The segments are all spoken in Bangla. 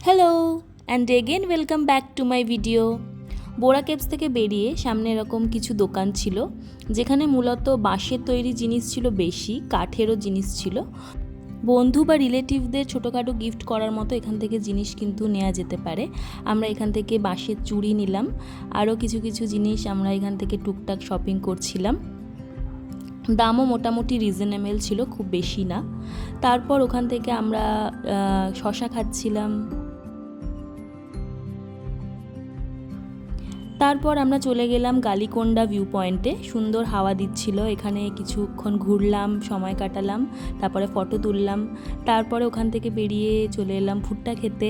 Hello and again welcome back to my video. Borra caves থেকে বেরিয়ে সামনে এরকম কিছু দোকান ছিল যেখানে মূলত বাঁশের তৈরি জিনিস ছিল, বেশি কাঠেরও জিনিস ছিল। বন্ধু বা রিলেটিভদের ছোটোখাটো গিফট করার মতো এখান থেকে জিনিস কিন্তু নেওয়া যেতে পারে। আমরা এখান থেকে বাঁশের চুড়ি নিলাম, আরও কিছু কিছু জিনিস আমরা এখান থেকে টুকটাক শপিং করছিলাম। দামও মোটামুটি রিজনেবল ছিল, খুব বেশি না। তারপর ওখান থেকে আমরা শশা খাচ্ছিলাম। তারপর আমরা চলে গেলাম গালিকোন্ডা ভিউ পয়েন্টে। সুন্দর হাওয়া দিচ্ছিল, এখানে কিছুক্ষণ ঘুরলাম, সময় কাটালাম, তারপরে ফটো তুললাম। তারপরে ওখান থেকে বেরিয়ে চলে এলাম ভুট্টা খেতে।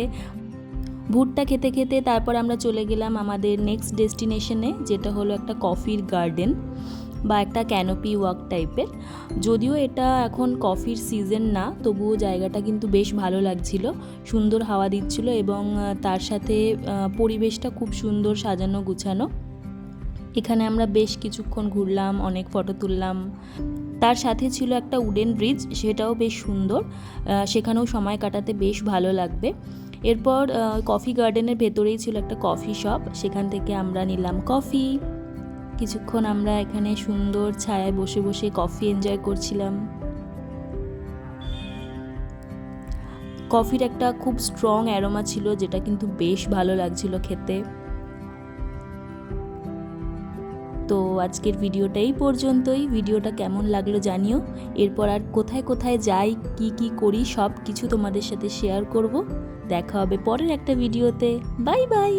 ভুট্টা খেতে খেতে তারপর আমরা চলে গেলাম আমাদের নেক্সট ডেস্টিনেশনে, যেটা হলো একটা কফির গার্ডেন বা একটা ক্যানোপি ওয়াক টাইপের। যদিও এটা এখন কফির সিজন না, তবুও জায়গাটা কিন্তু বেশ ভালো লাগছিল, সুন্দর হাওয়া দিচ্ছিল এবং তার সাথে পরিবেশটা খুব সুন্দর সাজানো গুছানো। এখানে আমরা বেশ কিছুক্ষণ ঘুরলাম, অনেক ফটো তুললাম। তার সাথে ছিল একটা উডেন ব্রিজ, সেটাও বেশ সুন্দর, সেখানেও সময় কাটাতে বেশ ভালো লাগবে। এরপর কফি গার্ডেনের ভেতরেই ছিল একটা কফি শপ, সেখান থেকে আমরা নিলাম কফি। কিছুক্ষণ আমরা এখানে সুন্দর ছায়ায় বসে বসে কফি এনজয় করছিলাম। কফির একটা খুব স্ট্রং অ্যারোমা ছিল, যেটা কিন্তু বেশ ভালো লাগছিল খেতে। তো আজকের ভিডিওটা এই পর্যন্তই। ভিডিওটা কেমন লাগলো জানিও। এরপর আর কোথায় কোথায় যাই, কি কি করি, সব কিছু তোমাদের সাথে শেয়ার করব। দেখা হবে পরের একটা ভিডিওতে। Bye bye.